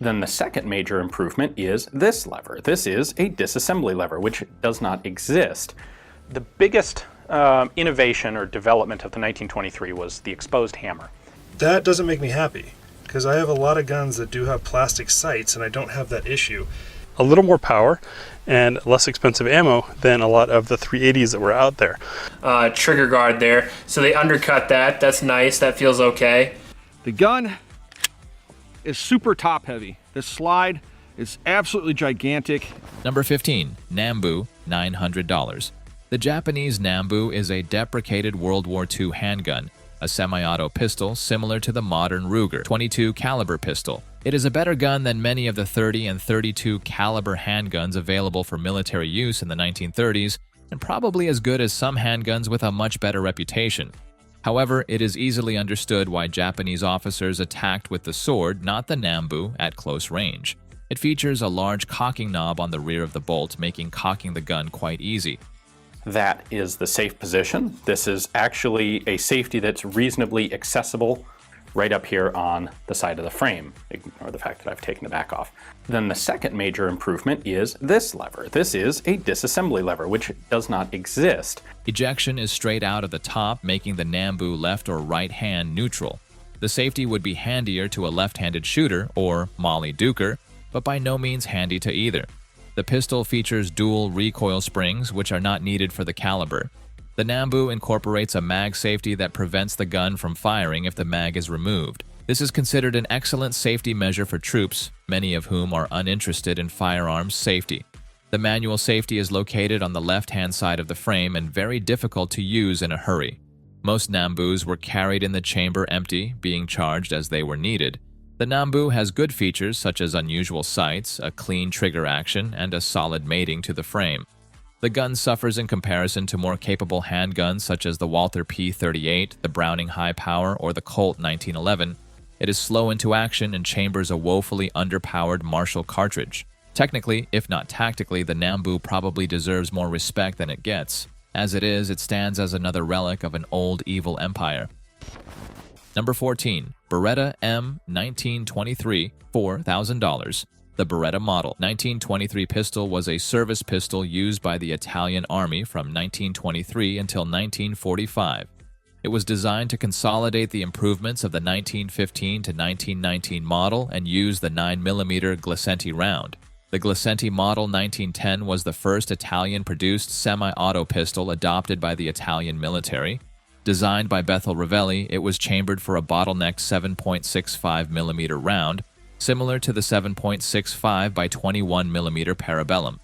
Then the second major improvement is this lever. This is a disassembly lever, which does not exist. The biggest innovation or development of the 1923 was the exposed hammer. That doesn't make me happy, because I have a lot of guns that do have plastic sights and I don't have that issue. A little more power and less expensive ammo than a lot of the 380s that were out there. Trigger guard there, so they undercut that. That's nice, that feels okay. The gun is super top heavy. The slide is absolutely gigantic. Number 15, Nambu, $900. The Japanese Nambu is a deprecated World War II handgun, a semi-auto pistol similar to the modern Ruger 22 caliber pistol. It is a better gun than many of the 30 and 32 caliber handguns available for military use in the 1930s, and probably as good as some handguns with a much better reputation. However, it is easily understood why Japanese officers attacked with the sword, not the Nambu, at close range. It features a large cocking knob on the rear of the bolt, making cocking the gun quite easy. That is the safe position. This is actually a safety that's reasonably accessible right up here on the side of the frame. Ignore the fact that I've taken the back off. Then the second major improvement is this lever. This is a disassembly lever, which does not exist. Ejection is straight out of the top, making the Nambu left or right hand neutral. The safety would be handier to a left-handed shooter or Molly Duker, but by no means handy to either. The pistol features dual recoil springs, which are not needed for the caliber. The Nambu incorporates a mag safety that prevents the gun from firing if the mag is removed. This is considered an excellent safety measure for troops, many of whom are uninterested in firearms safety. The manual safety is located on the left-hand side of the frame and very difficult to use in a hurry. Most Nambus were carried in the chamber empty, being charged as they were needed. The Nambu has good features such as unusual sights, a clean trigger action, and a solid mating to the frame. The gun suffers in comparison to more capable handguns such as the Walther P38, the Browning High Power, or the Colt 1911. It is slow into action and chambers a woefully underpowered Marshall cartridge. Technically, if not tactically, the Nambu probably deserves more respect than it gets. As it is, it stands as another relic of an old evil empire. Number 14, Beretta M 1923, $4,000. The Beretta Model 1923 pistol was a service pistol used by the Italian Army from 1923 until 1945. It was designed to consolidate the improvements of the 1915 to 1919 model and use the 9mm Glicenti round. The Glicenti Model 1910 was the first Italian-produced semi-auto pistol adopted by the Italian military. Designed by Bethel Ravelli, it was chambered for a bottleneck 7.65mm round, similar to the 7.65 by 21mm Parabellum.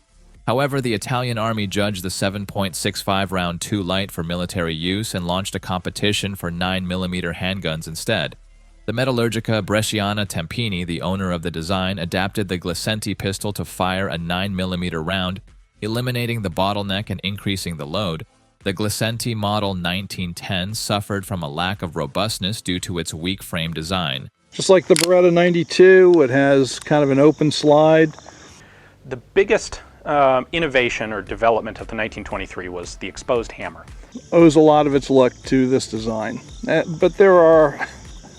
However, the Italian Army judged the 7.65 round too light for military use and launched a competition for 9mm handguns instead. The Metallurgica Bresciana Tempini, the owner of the design, adapted the Glicenti pistol to fire a 9mm round, eliminating the bottleneck and increasing the load. The Glicenti Model 1910 suffered from a lack of robustness due to its weak frame design. Just like the Beretta 92, it has kind of an open slide. The biggest innovation or development of the 1923 was the exposed hammer. Owes a lot of its luck to this design, but there are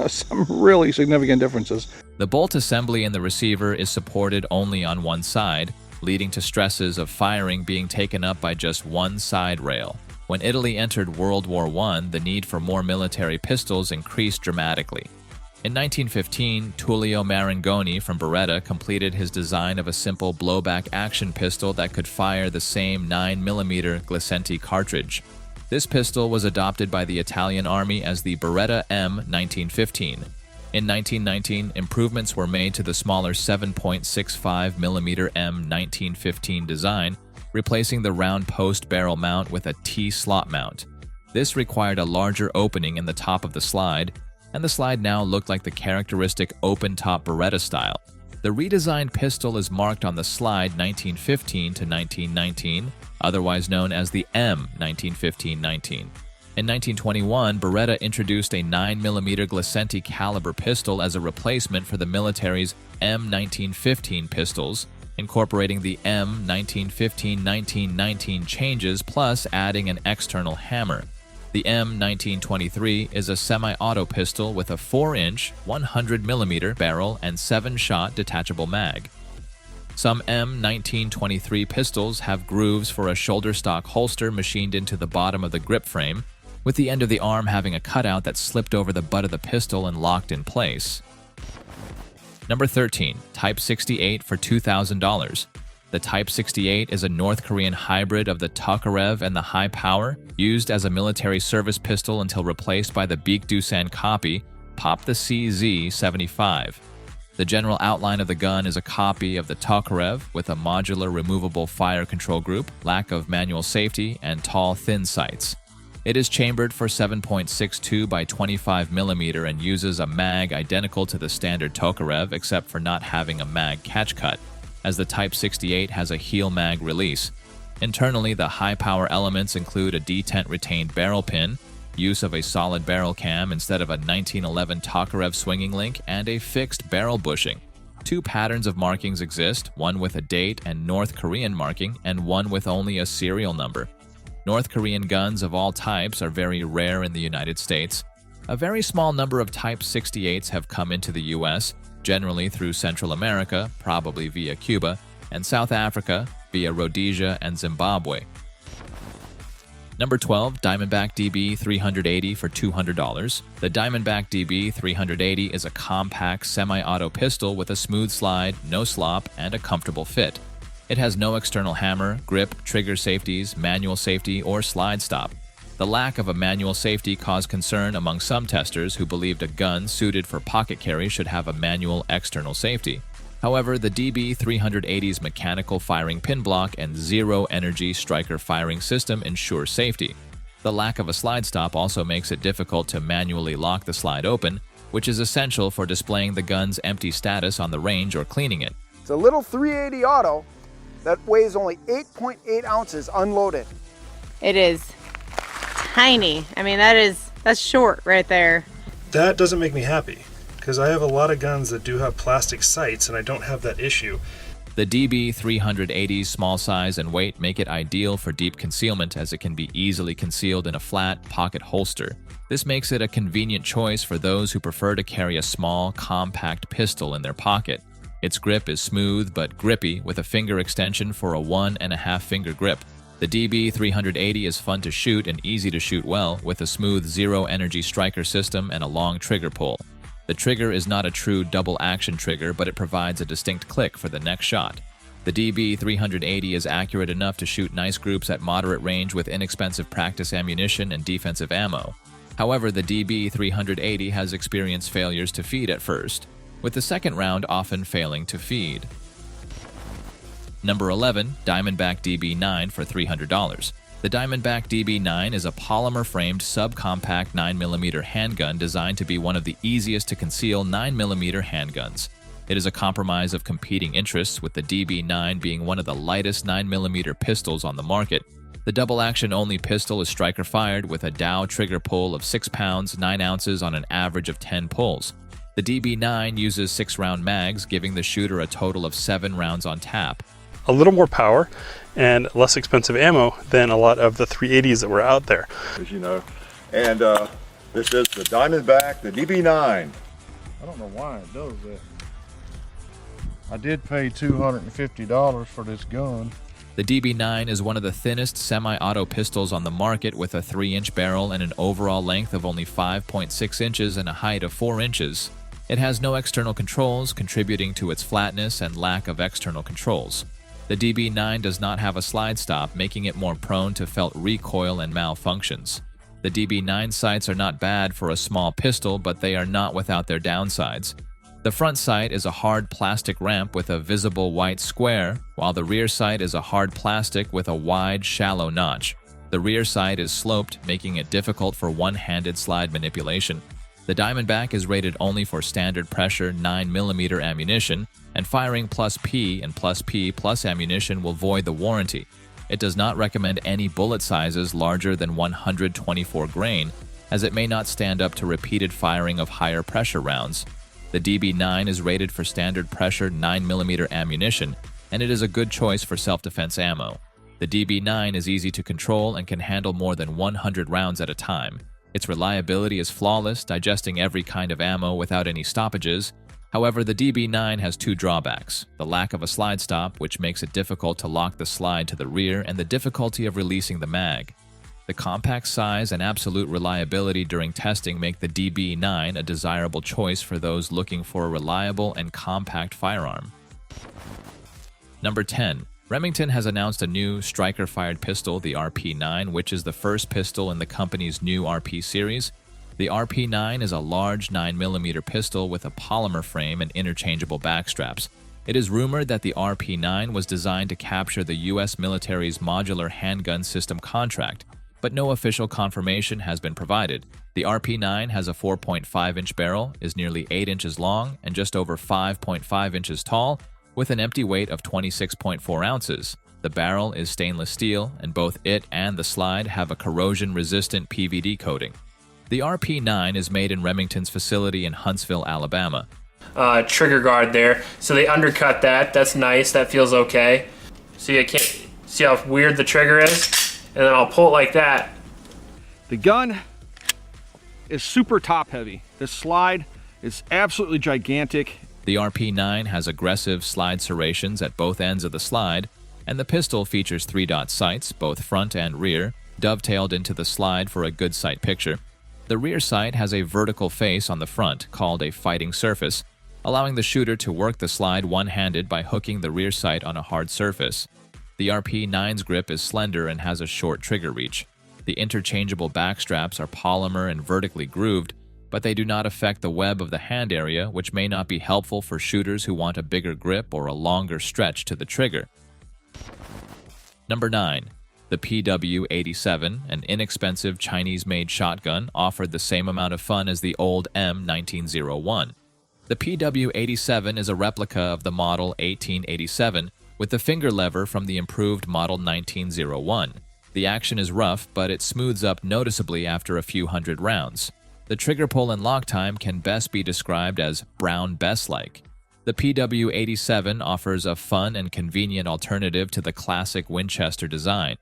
some really significant differences. The bolt assembly in the receiver is supported only on one side, leading to stresses of firing being taken up by just one side rail. When Italy entered World War I, the need for more military pistols increased dramatically. In 1915, Tullio Marangoni from Beretta completed his design of a simple blowback action pistol that could fire the same 9mm Glicenti cartridge. This pistol was adopted by the Italian Army as the Beretta M 1915. In 1919, improvements were made to the smaller 7.65mm M 1915 design, replacing the round post barrel mount with a T-slot mount. This required a larger opening in the top of the slide, and the slide now looked like the characteristic open-top Beretta style. The redesigned pistol is marked on the slide 1915 to 1919, otherwise known as the M 1915-19. In 1921, Beretta introduced a 9mm Glicenti caliber pistol as a replacement for the military's M 1915 pistols, incorporating the M 1915-1919 changes plus adding an external hammer. The M1923 is a semi-auto pistol with a 4-inch, 100mm barrel and 7-shot detachable mag. Some M1923 pistols have grooves for a shoulder stock holster machined into the bottom of the grip frame, with the end of the arm having a cutout that slipped over the butt of the pistol and locked in place. Number 13. Type 68 for $2,000. The Type 68 is a North Korean hybrid of the Tokarev and the High Power, used as a military service pistol until replaced by the Baekdusan copy, Pop the CZ-75. The general outline of the gun is a copy of the Tokarev with a modular removable fire control group, lack of manual safety, and tall, thin sights. It is chambered for 7.62 by 25mm and uses a mag identical to the standard Tokarev except for not having a mag catch cut, as the Type 68 has a heel mag release. Internally, the high-power elements include a detent retained barrel pin, use of a solid barrel cam instead of a 1911 Tokarev swinging link, and a fixed barrel bushing. 2 patterns of markings exist, one with a date and North Korean marking, and one with only a serial number. North Korean guns of all types are very rare in the United States. A very small number of Type 68s have come into the U.S., generally through Central America, probably via Cuba, and South Africa, via Rhodesia and Zimbabwe. Number 12, Diamondback DB380 for $200. The Diamondback DB380 is a compact semi-auto pistol with a smooth slide, no slop, and a comfortable fit. It has no external hammer, grip, trigger safeties, manual safety, or slide stop. The lack of a manual safety caused concern among some testers who believed a gun suited for pocket carry should have a manual external safety. However, the DB380's mechanical firing pin block and zero-energy striker firing system ensure safety. The lack of a slide stop also makes it difficult to manually lock the slide open, which is essential for displaying the gun's empty status on the range or cleaning it. It's a little 380 auto that weighs only 8.8 ounces unloaded. It is tiny. I mean, that's short right there. That doesn't make me happy, because I have a lot of guns that do have plastic sights and I don't have that issue. The DB380's small size and weight make it ideal for deep concealment, as it can be easily concealed in a flat pocket holster. This makes it a convenient choice for those who prefer to carry a small, compact pistol in their pocket. Its grip is smooth but grippy, with a finger extension for a 1.5 finger grip. The DB380 is fun to shoot and easy to shoot well, with a smooth zero-energy striker system and a long trigger pull. The trigger is not a true double-action trigger, but it provides a distinct click for the next shot. The DB380 is accurate enough to shoot nice groups at moderate range with inexpensive practice ammunition and defensive ammo. However, the DB380 has experienced failures to feed at first, with the second round often failing to feed. Number 11, Diamondback DB9 for $300. The Diamondback DB9 is a polymer-framed subcompact 9mm handgun designed to be one of the easiest to conceal 9mm handguns. It is a compromise of competing interests, with the DB9 being one of the lightest 9mm pistols on the market. The double-action only pistol is striker-fired with a Dow trigger pull of 6 pounds, 9 ounces on an average of 10 pulls. The DB9 uses 6-round mags, giving the shooter a total of 7 rounds on tap. A little more power and less expensive ammo than a lot of the 380s that were out there. As you know, and this is the Diamondback, the DB9. I don't know why it does that. I did pay $250 for this gun. The DB9 is one of the thinnest semi-auto pistols on the market, with a 3-inch barrel and an overall length of only 5.6 inches and a height of 4 inches. It has no external controls, contributing to its flatness and lack of external controls. The DB9 does not have a slide stop, making it more prone to felt recoil and malfunctions. The DB9 sights are not bad for a small pistol, but they are not without their downsides. The front sight is a hard plastic ramp with a visible white square, while the rear sight is a hard plastic with a wide, shallow notch. The rear sight is sloped, making it difficult for one-handed slide manipulation. The Diamondback is rated only for standard pressure 9mm ammunition, and firing +P and +P plus ammunition will void the warranty. It does not recommend any bullet sizes larger than 124 grain, as it may not stand up to repeated firing of higher pressure rounds. The DB9 is rated for standard pressure 9mm ammunition, and it is a good choice for self-defense ammo. The DB9 is easy to control and can handle more than 100 rounds at a time. Its reliability is flawless, digesting every kind of ammo without any stoppages. However, the DB9 has two drawbacks: the lack of a slide stop, which makes it difficult to lock the slide to the rear, and the difficulty of releasing the mag. The compact size and absolute reliability during testing make the DB9 a desirable choice for those looking for a reliable and compact firearm. Number 10. Remington has announced a new striker-fired pistol, the RP9, which is the first pistol in the company's new RP series. The RP9 is a large 9mm pistol with a polymer frame and interchangeable backstraps. It is rumored that the RP9 was designed to capture the U.S. military's modular handgun system contract, but no official confirmation has been provided. The RP9 has a 4.5-inch barrel, is nearly 8 inches long, and just over 5.5 inches tall, with an empty weight of 26.4 ounces. The barrel is stainless steel, and both it and the slide have a corrosion-resistant PVD coating. The RP9 is made in Remington's facility in Huntsville, Alabama. Trigger guard there, so they undercut that. That's nice. That feels okay. See, I can't see how weird the trigger is, and then I'll pull it like that. The gun is super top heavy. The slide is absolutely gigantic. The RP9 has aggressive slide serrations at both ends of the slide, and the pistol features 3-dot sights, both front and rear, dovetailed into the slide for a good sight picture. The rear sight has a vertical face on the front, called a fighting surface, allowing the shooter to work the slide one-handed by hooking the rear sight on a hard surface. The RP9's grip is slender and has a short trigger reach. The interchangeable backstraps are polymer and vertically grooved, but they do not affect the web of the hand area, which may not be helpful for shooters who want a bigger grip or a longer stretch to the trigger. Number 9. The PW87, an inexpensive Chinese-made shotgun, offered the same amount of fun as the old M1901. The PW87 is a replica of the model 1887 with the finger lever from the improved model 1901. The action is rough, but it smooths up noticeably after a few hundred rounds. The trigger pull and lock time can best be described as Brown Bess-like. The PW87 offers a fun and convenient alternative to the classic Winchester design.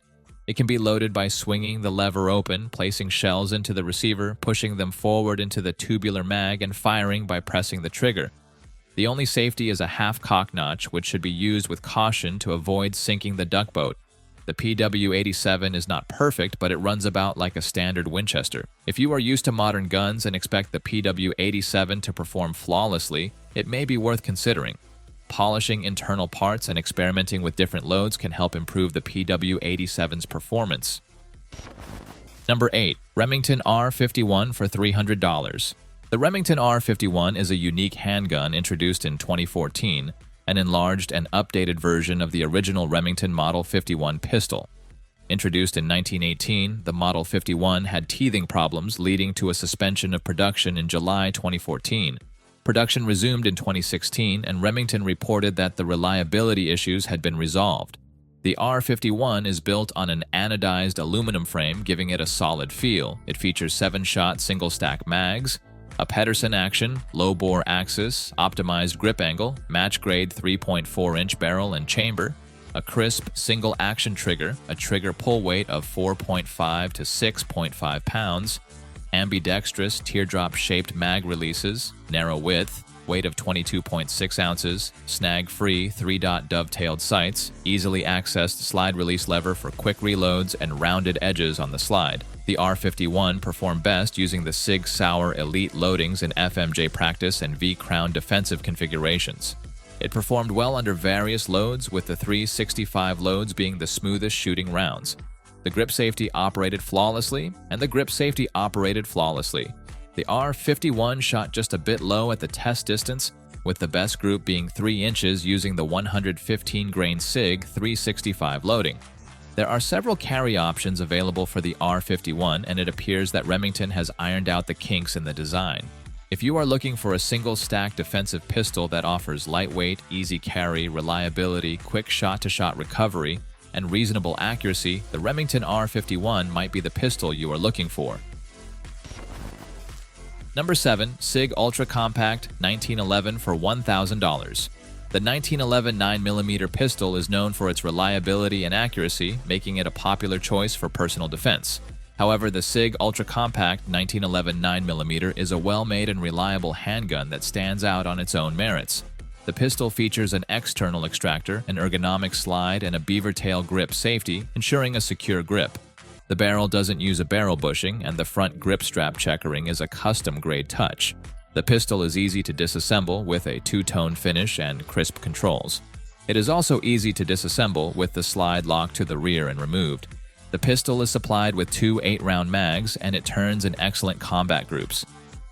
It can be loaded by swinging the lever open, placing shells into the receiver, pushing them forward into the tubular mag, and firing by pressing the trigger. The only safety is a half-cock notch, which should be used with caution to avoid sinking the duck boat. The PW87 is not perfect, but it runs about like a standard Winchester. If you are used to modern guns and expect the PW87 to perform flawlessly, it may be worth considering. Polishing internal parts and experimenting with different loads can help improve the PW87's performance. Number 8. Remington R51 for $300. The Remington R51 is a unique handgun introduced in 2014, an enlarged and updated version of the original Remington Model 51 pistol. Introduced in 1918, the Model 51 had teething problems leading to a suspension of production in July 2014. Production resumed in 2016, and Remington reported that the reliability issues had been resolved. The R51 is built on an anodized aluminum frame, giving it a solid feel. It features 7-shot single-stack mags, a Pedersen action, low-bore axis, optimized grip angle, match-grade 3.4-inch barrel and chamber, a crisp single-action trigger, a trigger pull weight of 4.5 to 6.5 pounds, ambidextrous teardrop-shaped mag releases, narrow width, weight of 22.6 ounces, snag-free 3-dot dovetailed sights, easily accessed slide-release lever for quick reloads, and rounded edges on the slide. The R51 performed best using the Sig Sauer Elite loadings in FMJ practice and V-Crown defensive configurations. It performed well under various loads, with the 365 loads being the smoothest shooting rounds. The grip safety operated flawlessly, and the R51 shot just a bit low at the test distance, with the best group being 3 inches using the 115-grain Sig 365 loading. There are several carry options available for the R51, and it appears that Remington has ironed out the kinks in the design. If you are looking for a single-stack defensive pistol that offers lightweight, easy carry, reliability, quick shot-to-shot recovery, and reasonable accuracy, the Remington R51 might be the pistol you are looking for. Number 7. Sig Ultra Compact 1911 for $1,000. The 1911 9mm pistol is known for its reliability and accuracy, making it a popular choice for personal defense. However, the Sig ultra-compact 1911 9mm is a well-made and reliable handgun that stands out on its own merits. The pistol features an external extractor, an ergonomic slide, and a beaver tail grip safety, ensuring a secure grip. The barrel doesn't use a barrel bushing, and the front grip strap checkering is a custom-grade touch. The pistol is easy to disassemble with a two-tone finish and crisp controls. It is also easy to disassemble with the slide locked to the rear and removed. The pistol is supplied with two 8-round mags, and it turns in excellent combat groups.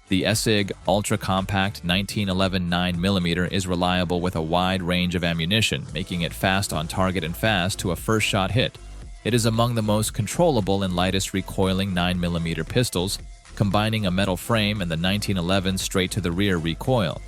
The Sig ultra-compact 1911 9mm is reliable with a wide range of ammunition, making it fast on target and fast to a first-shot hit. It is among the most controllable and lightest recoiling 9mm pistols, combining a metal frame and the 1911 straight-to-the-rear recoil.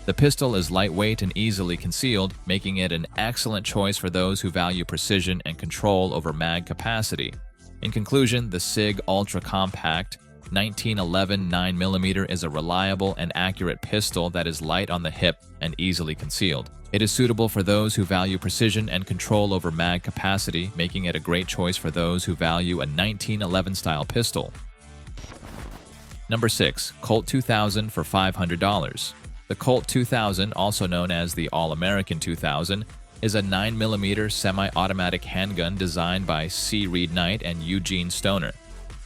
The pistol is lightweight and easily concealed, making it an excellent choice for those who value precision and control over mag capacity. In conclusion, the Sig ultra-compact 1911 9mm is a reliable and accurate pistol that is light on the hip and easily concealed. It is suitable for those who value precision and control over mag capacity, making it a great choice for those who value a 1911 style pistol. Number 6. Colt 2000 for $500. The Colt 2000, also known as the All-American 2000, is a 9mm semi-automatic handgun designed by C. Reed Knight and Eugene Stoner.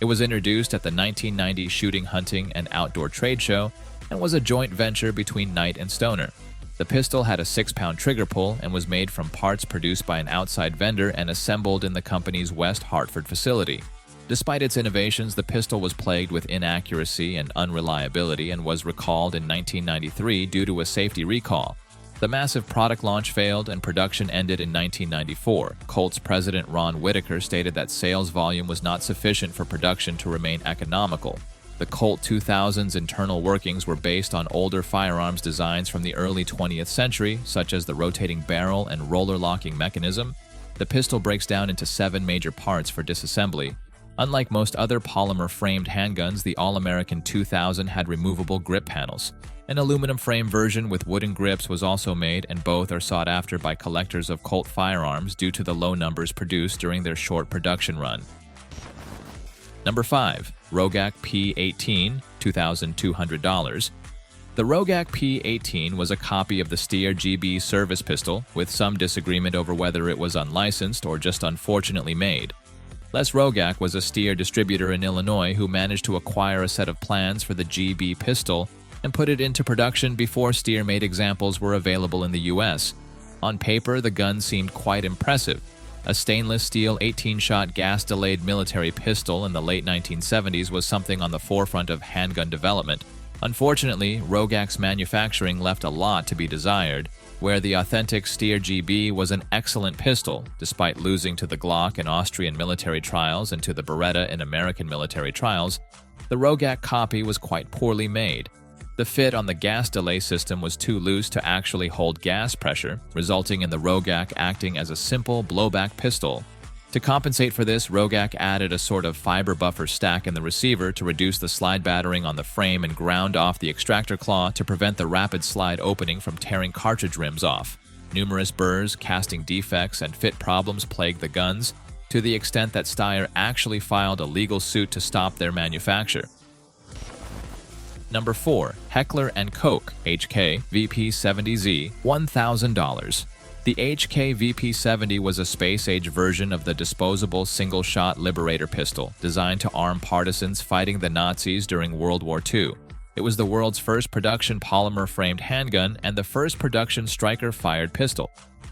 It was introduced at the 1990 Shooting, Hunting, and Outdoor Trade Show and was a joint venture between Knight and Stoner. The pistol had a 6-pound trigger pull and was made from parts produced by an outside vendor and assembled in the company's West Hartford facility. Despite its innovations, the pistol was plagued with inaccuracy and unreliability and was recalled in 1993 due to a safety recall. The massive product launch failed and production ended in 1994. Colt's president Ron Whitaker stated that sales volume was not sufficient for production to remain economical. The Colt 2000's internal workings were based on older firearms designs from the early 20th century, such as the rotating barrel and roller locking mechanism. The pistol breaks down into 7 major parts for disassembly. Unlike most other polymer-framed handguns, the All-American 2000 had removable grip panels. An aluminum frame version with wooden grips was also made, and both are sought after by collectors of Colt firearms due to the low numbers produced during their short production run. Number 5. Rogak P18, $2,200. The Rogak P18 was a copy of the Stier GB service pistol, with some disagreement over whether it was unlicensed or just unfortunately made. Les Rogak was a Stier distributor in Illinois who managed to acquire a set of plans for the GB pistol and put it into production before Stier-made examples were available in the US. On paper, the gun seemed quite impressive. A stainless steel 18-shot gas-delayed military pistol in the late 1970s was something on the forefront of handgun development. Unfortunately, Rogak's manufacturing left a lot to be desired. Where the authentic Stier GB was an excellent pistol, despite losing to the Glock in Austrian military trials and to the Beretta in American military trials, the Rogak copy was quite poorly made. The fit on the gas delay system was too loose to actually hold gas pressure, resulting in the Rogak acting as a simple blowback pistol. To compensate for this, Rogak added a sort of fiber buffer stack in the receiver to reduce the slide battering on the frame and ground off the extractor claw to prevent the rapid slide opening from tearing cartridge rims off. Numerous burrs, casting defects, and fit problems plagued the guns, to the extent that Stier actually filed a legal suit to stop their manufacture. Number 4. Heckler & Koch HK VP70Z, $1,000. The HK VP70 was a space-age version of the disposable single-shot Liberator pistol, designed to arm partisans fighting the Nazis during World War II. It was the world's first production polymer-framed handgun and the first production striker-fired pistol.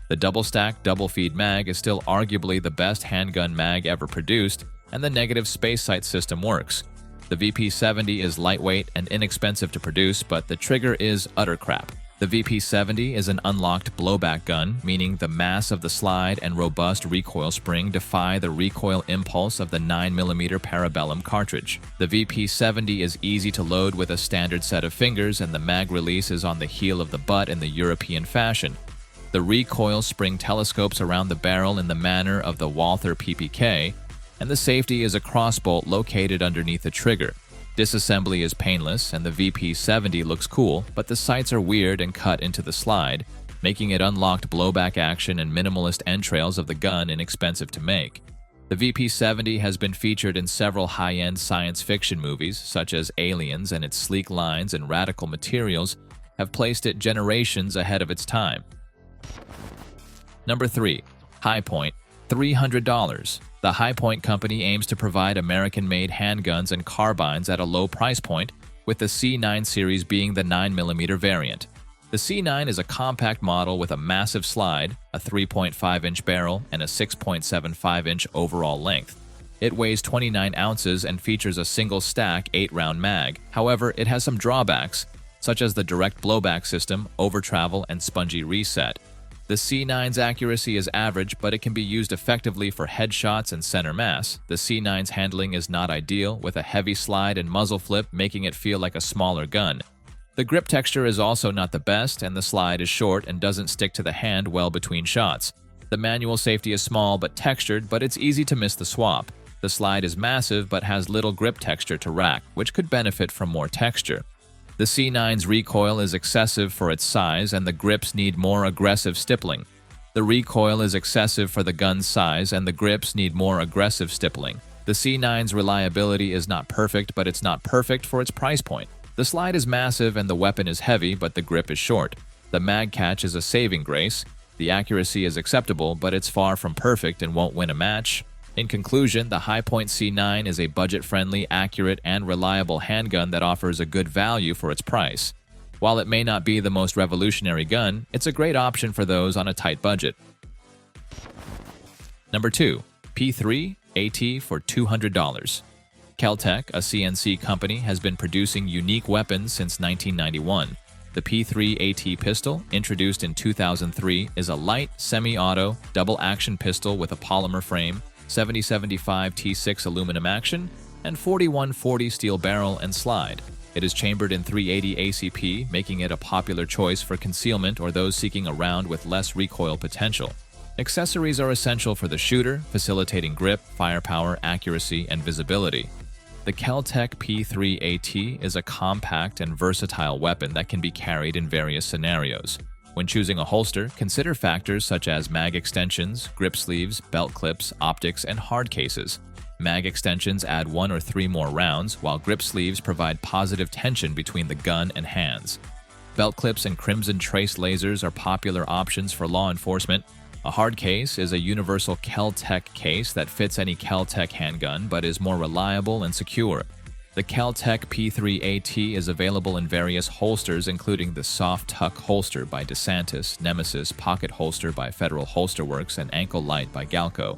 The double-stack, double-feed mag is still arguably the best handgun mag ever produced, and the negative space sight system works. The VP70 is lightweight and inexpensive to produce, but the trigger is utter crap. The VP70 is an unlocked blowback gun, meaning the mass of the slide and robust recoil spring defy the recoil impulse of the 9mm Parabellum cartridge. The VP70 is easy to load with a standard set of fingers, and the mag release is on the heel of the butt in the European fashion. The recoil spring telescopes around the barrel in the manner of the Walther PPK, and the safety is a crossbolt located underneath the trigger. Disassembly is painless, and the VP70 looks cool, but the sights are weird and cut into the slide. making it unlocked blowback action and minimalist entrails of the gun inexpensive to make. The VP-70 has been featured in several high-end science fiction movies, such as Aliens, and its sleek lines and radical materials have placed it generations ahead of its time. Number 3. Hi-Point, $300. The Hi-Point company aims to provide American-made handguns and carbines at a low price point, with the C9 series being the 9mm variant. The C9 is a compact model with a massive slide, a 3.5-inch barrel, and a 6.75-inch overall length. It weighs 29 ounces and features a single-stack 8-round mag. However, it has some drawbacks, such as the direct blowback system, over-travel, and spongy reset. The C9's accuracy is average, but it can be used effectively for headshots and center mass. The C9's handling is not ideal, with a heavy slide and muzzle flip making it feel like a smaller gun. The grip texture is also not the best, and the slide is short and doesn't stick to the hand well between shots. The manual safety is small but textured, but it's easy to miss the swap. The slide is massive but has little grip texture to rack, which could benefit from more texture. The C9's recoil is excessive for its size, and the grips need more aggressive stippling. The recoil is excessive for the gun's size, and the grips need more aggressive stippling. The C9's reliability is not perfect, but it's not perfect for its price point. The slide is massive and the weapon is heavy, but the grip is short. The mag catch is a saving grace. The accuracy is acceptable, but it's far from perfect and won't win a match. In conclusion, the Hi-Point C9 is a budget-friendly, accurate, and reliable handgun that offers a good value for its price. While it may not be the most revolutionary gun, it's a great option for those on a tight budget. Number 2. P3 AT for $200. Kel-Tec, a CNC company, has been producing unique weapons since 1991. The P3 AT pistol, introduced in 2003, is a light, semi-auto, double-action pistol with a polymer frame, 7075 T6 aluminum action, and 4140 steel barrel and slide. It is chambered in 380 ACP, making it a popular choice for concealment or those seeking a round with less recoil potential. Accessories are essential for the shooter, facilitating grip, firepower, accuracy, and visibility. The Kel-Tec P3 AT is a compact and versatile weapon that can be carried in various scenarios. When choosing a holster, consider factors such as mag extensions, grip sleeves, belt clips, optics, and hard cases. Mag extensions add 1 or 3 more rounds, while grip sleeves provide positive tension between the gun and hands. Belt clips and crimson trace lasers are popular options for law enforcement. A hard case is a universal Kel-Tec case that fits any Kel-Tec handgun but is more reliable and secure. The Kel-Tec P3 AT is available in various holsters, including the Soft Tuck holster by DeSantis, Nemesis Pocket holster by Federal Holster Works, and Ankle Light by Galco.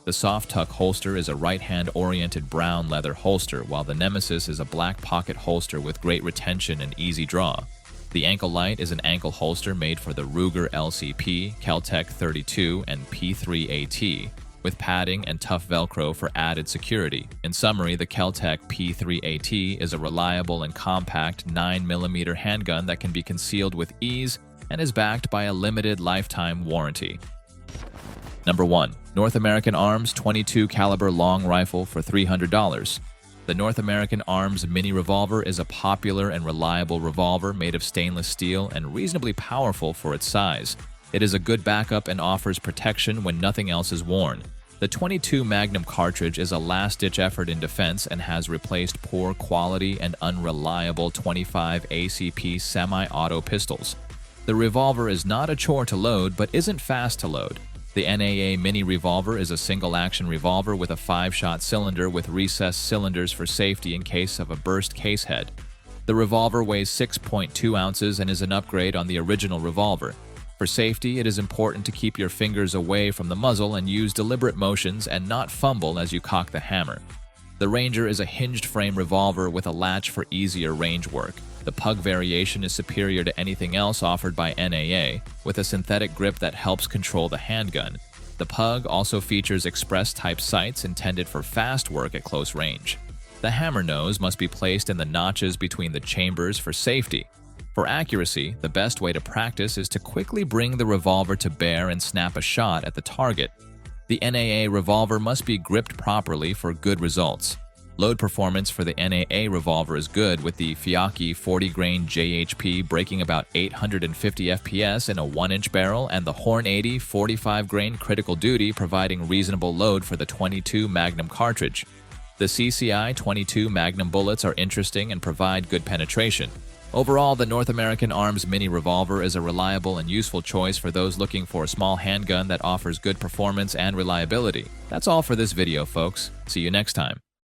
The Soft Tuck holster is a right-hand-oriented brown leather holster, while the Nemesis is a black pocket holster with great retention and easy draw. The Ankle Light is an ankle holster made for the Ruger LCP, Kel-Tec 32, and P3 AT, with padding and tough Velcro for added security. In summary, the Kel-Tec P3 AT is a reliable and compact 9mm handgun that can be concealed with ease and is backed by a limited lifetime warranty. Number 1. North American Arms 22 caliber long rifle for $300. The North American Arms mini revolver is a popular and reliable revolver made of stainless steel and reasonably powerful for its size. It is a good backup and offers protection when nothing else is worn. The .22 Magnum cartridge is a last-ditch effort in defense and has replaced poor quality and unreliable .25 ACP semi-auto pistols. The revolver is not a chore to load, but isn't fast to load. The NAA Mini Revolver is a single-action revolver with a 5-shot cylinder with recessed cylinders for safety in case of a burst case head. The revolver weighs 6.2 ounces and is an upgrade on the original revolver. For safety, it is important to keep your fingers away from the muzzle and use deliberate motions and not fumble as you cock the hammer. The Ranger is a hinged frame revolver with a latch for easier range work. The Pug variation is superior to anything else offered by NAA, with a synthetic grip that helps control the handgun. The Pug also features express-type sights intended for fast work at close range. The hammer nose must be placed in the notches between the chambers for safety. For accuracy, the best way to practice is to quickly bring the revolver to bear and snap a shot at the target. The NAA revolver must be gripped properly for good results. Load performance for the NAA revolver is good, with the Fiocchi 40-grain JHP breaking about 850 FPS in a 1-inch barrel, and the Horn 80 45-grain critical duty providing reasonable load for the 22 Magnum cartridge. The CCI 22 Magnum bullets are interesting and provide good penetration. Overall, the North American Arms Mini Revolver is a reliable and useful choice for those looking for a small handgun that offers good performance and reliability. That's all for this video, folks. See you next time.